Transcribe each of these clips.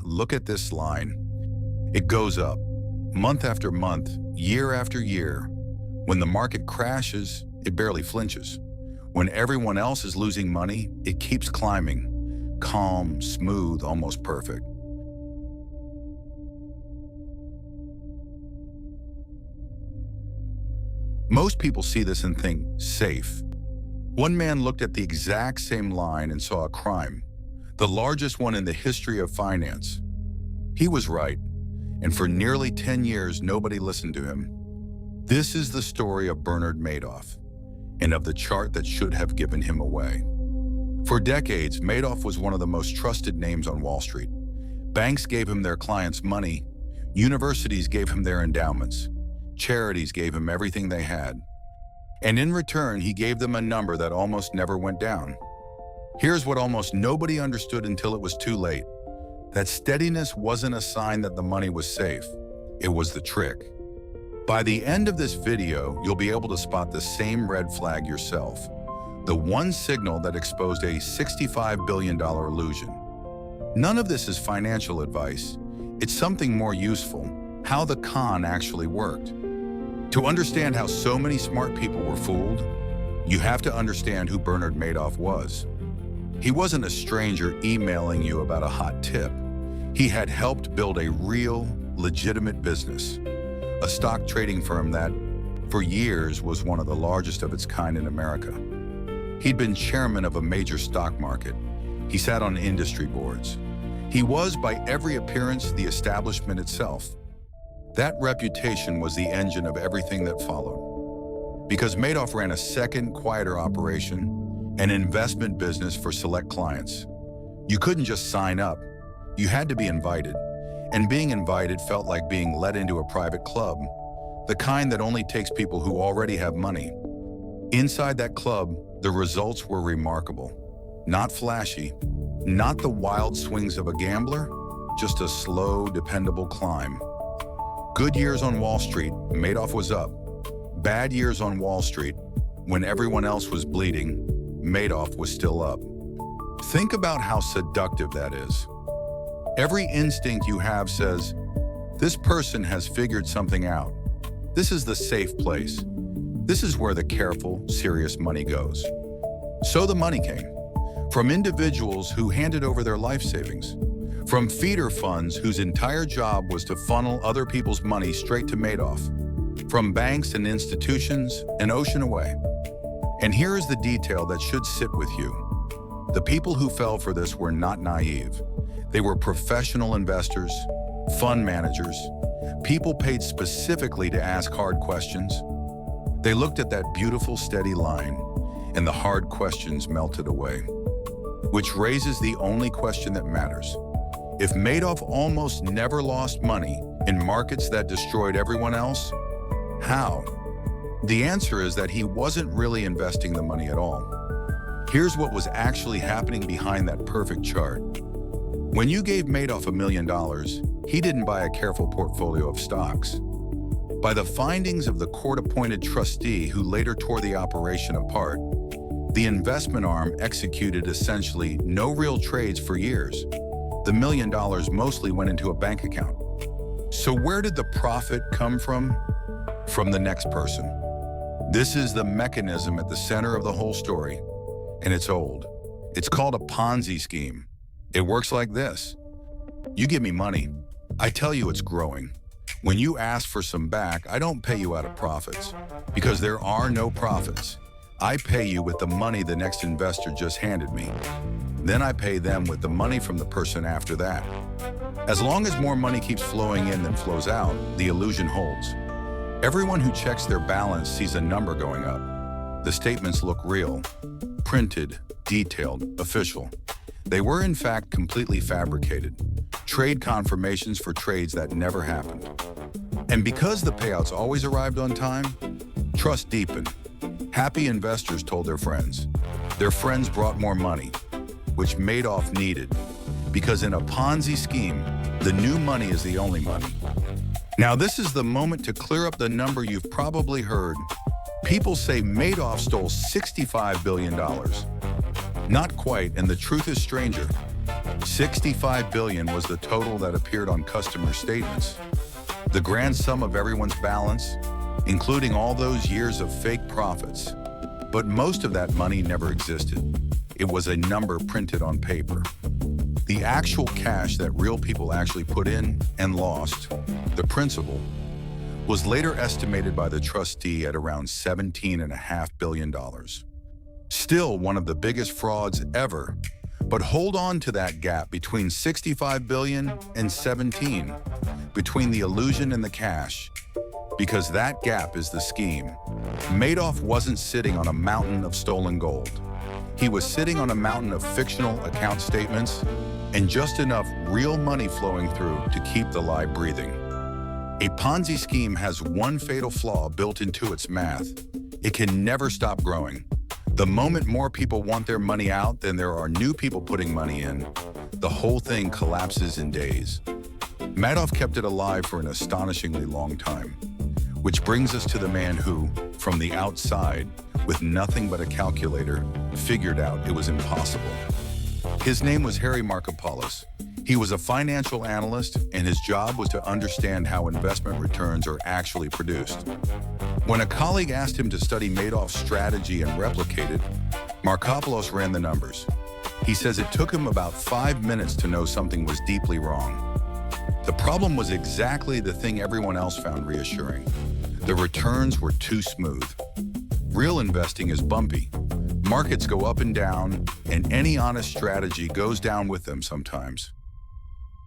Look at this line. It goes up, month after month, year after year. When the market crashes, it barely flinches. When everyone else is losing money, it keeps climbing. Calm, smooth, almost perfect. Most people see this and think, safe. One man looked at the exact same line and saw a crime, the largest one in the history of finance. He was right, and for nearly 10 years, nobody listened to him. This is the story of Bernard Madoff, and of the chart that should have given him away. For decades, Madoff was one of the most trusted names on Wall Street. Banks gave him their clients' money, universities gave him their endowments, charities gave him everything they had. And in return, he gave them a number that almost never went down. Here's what almost nobody understood until it was too late. That steadiness wasn't a sign that the money was safe. It was the trick. By the end of this video, you'll be able to spot the same red flag yourself. The one signal that exposed a $65 billion illusion. None of this is financial advice. It's something more useful, how the con actually worked. To understand how so many smart people were fooled, you have to understand who Bernard Madoff was. He wasn't a stranger emailing you about a hot tip. He had helped build a real, legitimate business, a stock trading firm that, for years, was one of the largest of its kind in America. He'd been chairman of a major stock market. He sat on industry boards. He was, by every appearance, the establishment itself. That reputation was the engine of everything that followed. Because Madoff ran a second, quieter operation, an investment business for select clients. You couldn't just sign up. You had to be invited. And being invited felt like being let into a private club, the kind that only takes people who already have money. Inside that club, the results were remarkable. Not flashy, not the wild swings of a gambler, just a slow, dependable climb. Good years on Wall Street, Madoff was up. Bad years on Wall Street, when everyone else was bleeding, Madoff was still up. Think about how seductive that is. Every instinct you have says, this person has figured something out. This is the safe place. This is where the careful, serious money goes. So the money came. From individuals who handed over their life savings. From feeder funds whose entire job was to funnel other people's money straight to Madoff. From banks and institutions, an ocean away. And here is the detail that should sit with you. The people who fell for this were not naive. They were professional investors, fund managers, people paid specifically to ask hard questions. They looked at that beautiful, steady line, and the hard questions melted away. Which raises the only question that matters. If Madoff almost never lost money in markets that destroyed everyone else, how? The answer is that he wasn't really investing the money at all. Here's what was actually happening behind that perfect chart. When you gave Madoff $1 million, he didn't buy a careful portfolio of stocks. By the findings of the court-appointed trustee who later tore the operation apart, the investment arm executed essentially no real trades for years. The $1 million mostly went into a bank account. So where did the profit come from? From the next person. This is the mechanism at the center of the whole story, and it's old. It's called a Ponzi scheme. It works like this. You give me money, I tell you it's growing. When you ask for some back, I don't pay you out of profits, because there are no profits. I pay you with the money the next investor just handed me. Then I pay them with the money from the person after that. As long as more money keeps flowing in than flows out, the illusion holds. Everyone who checks their balance sees a number going up. The statements look real, printed, detailed, official. They were in fact completely fabricated. Trade confirmations for trades that never happened. And because the payouts always arrived on time, trust deepened. Happy investors told their friends. Their friends brought more money, which Madoff needed, because in a Ponzi scheme, the new money is the only money. Now this is the moment to clear up the number you've probably heard. People say Madoff stole $65 billion. Not quite, and the truth is stranger. $65 billion was the total that appeared on customer statements. The grand sum of everyone's balance, including all those years of fake profits. But most of that money never existed. It was a number printed on paper. The actual cash that real people actually put in and lost, the principal, was later estimated by the trustee at around $17.5 billion. Still one of the biggest frauds ever, but hold on to that gap between 65 billion and 17, between the illusion and the cash, because that gap is the scheme. Madoff wasn't sitting on a mountain of stolen gold. He was sitting on a mountain of fictional account statements and just enough real money flowing through to keep the lie breathing. A Ponzi scheme has one fatal flaw built into its math. It can never stop growing. The moment more people want their money out than there are new people putting money in, the whole thing collapses in days. Madoff kept it alive for an astonishingly long time, which brings us to the man who, from the outside, with nothing but a calculator, figured out it was impossible. His name was Harry Markopolos. He was a financial analyst, and his job was to understand how investment returns are actually produced. When a colleague asked him to study Madoff's strategy and replicate it, Markopolos ran the numbers. He says it took him about 5 minutes to know something was deeply wrong. The problem was exactly the thing everyone else found reassuring. The returns were too smooth. Real investing is bumpy. Markets go up and down, and any honest strategy goes down with them sometimes.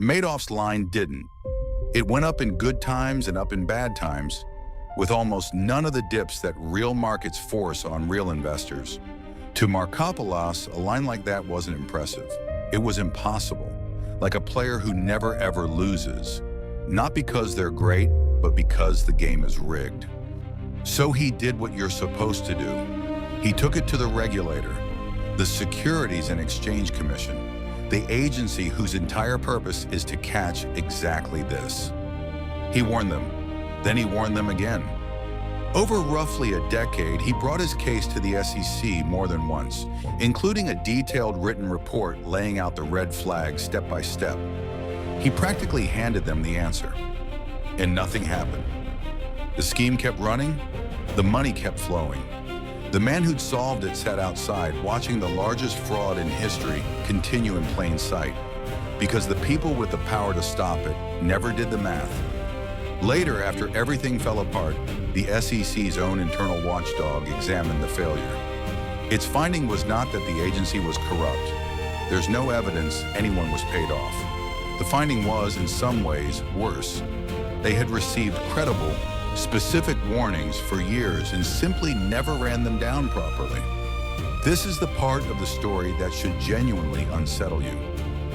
Madoff's line didn't. It went up in good times and up in bad times, with almost none of the dips that real markets force on real investors. To Markopolos, a line like that wasn't impressive. It was impossible, like a player who never ever loses. Not because they're great, but because the game is rigged. So he did what you're supposed to do. He took it to the regulator, the Securities and Exchange Commission, the agency whose entire purpose is to catch exactly this. He warned them, then he warned them again. Over roughly a decade, he brought his case to the SEC more than once, including a detailed written report laying out the red flags step by step. He practically handed them the answer, and nothing happened. The scheme kept running, the money kept flowing. The man who'd solved it sat outside, watching the largest fraud in history continue in plain sight, because the people with the power to stop it never did the math. Later, after everything fell apart, the SEC's own internal watchdog examined the failure. Its finding was not that the agency was corrupt. There's no evidence anyone was paid off. The finding was, in some ways, worse. They had received credible, specific warnings for years and simply never ran them down properly. This is the part of the story that should genuinely unsettle you.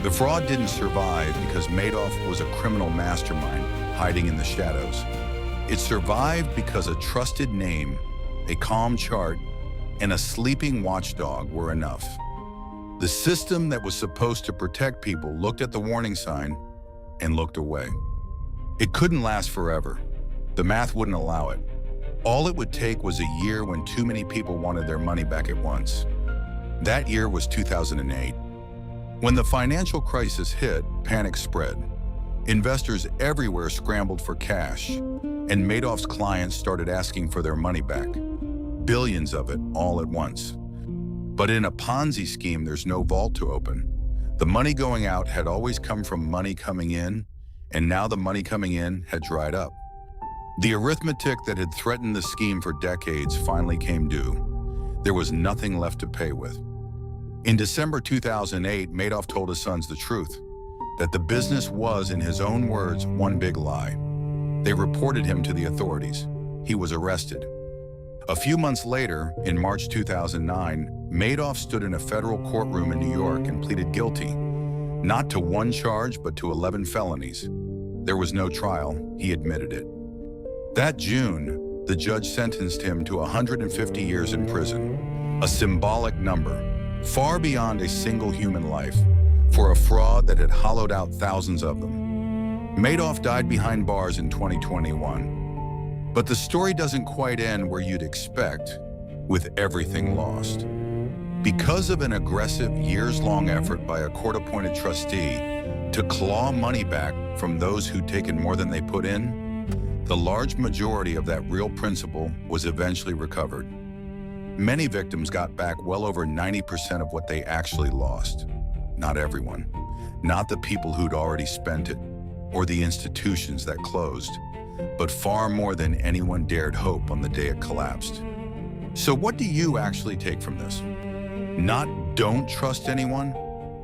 The fraud didn't survive because Madoff was a criminal mastermind hiding in the shadows. It survived because a trusted name, a calm chart, and a sleeping watchdog were enough. The system that was supposed to protect people looked at the warning sign and looked away. It couldn't last forever. The math wouldn't allow it. All it would take was a year when too many people wanted their money back at once. That year was 2008. When the financial crisis hit, panic spread. Investors everywhere scrambled for cash, and Madoff's clients started asking for their money back. Billions of it all at once. But in a Ponzi scheme, there's no vault to open. The money going out had always come from money coming in, and now the money coming in had dried up. The arithmetic that had threatened the scheme for decades finally came due. There was nothing left to pay with. In December 2008, Madoff told his sons the truth, that the business was, in his own words, one big lie. They reported him to the authorities. He was arrested. A few months later, in March 2009, Madoff stood in a federal courtroom in New York and pleaded guilty, not to one charge, but to 11 felonies. There was no trial. He admitted it. That June, the judge sentenced him to 150 years in prison, a symbolic number, far beyond a single human life, for a fraud that had hollowed out thousands of them. Madoff died behind bars in 2021. But the story doesn't quite end where you'd expect, with everything lost. Because of an aggressive years-long effort by a court-appointed trustee to claw money back from those who'd taken more than they put in, the large majority of that real principal was eventually recovered. Many victims got back well over 90% of what they actually lost. Not everyone. Not the people who'd already spent it, or the institutions that closed, but far more than anyone dared hope on the day it collapsed. So what do you actually take from this? Not don't trust anyone.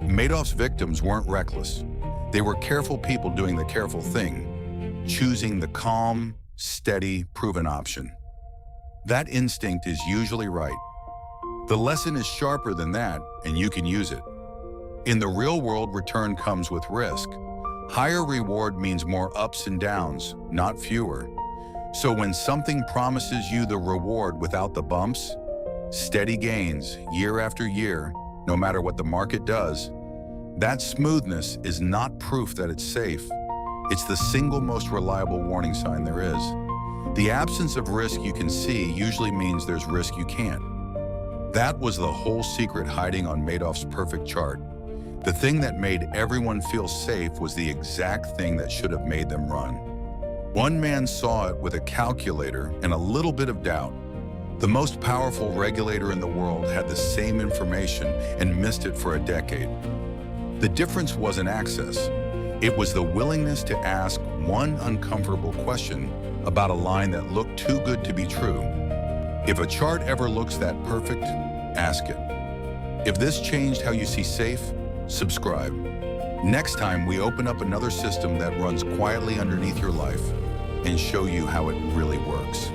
Madoff's victims weren't reckless. They were careful people doing the careful thing, choosing the calm, steady, proven option. That instinct is usually right. The lesson is sharper than that, and you can use it. In the real world, return comes with risk. Higher reward means more ups and downs, not fewer. So when something promises you the reward without the bumps, steady gains year after year, no matter what the market does, that smoothness is not proof that it's safe. It's the single most reliable warning sign there is. The absence of risk you can see usually means there's risk you can't. That was the whole secret hiding on Madoff's perfect chart. The thing that made everyone feel safe was the exact thing that should have made them run. One man saw it with a calculator and a little bit of doubt. The most powerful regulator in the world had the same information and missed it for a decade. The difference wasn't access. It was the willingness to ask one uncomfortable question about a line that looked too good to be true. If a chart ever looks that perfect, ask it. If this changed how you see safe, subscribe. Next time, we open up another system that runs quietly underneath your life and show you how it really works.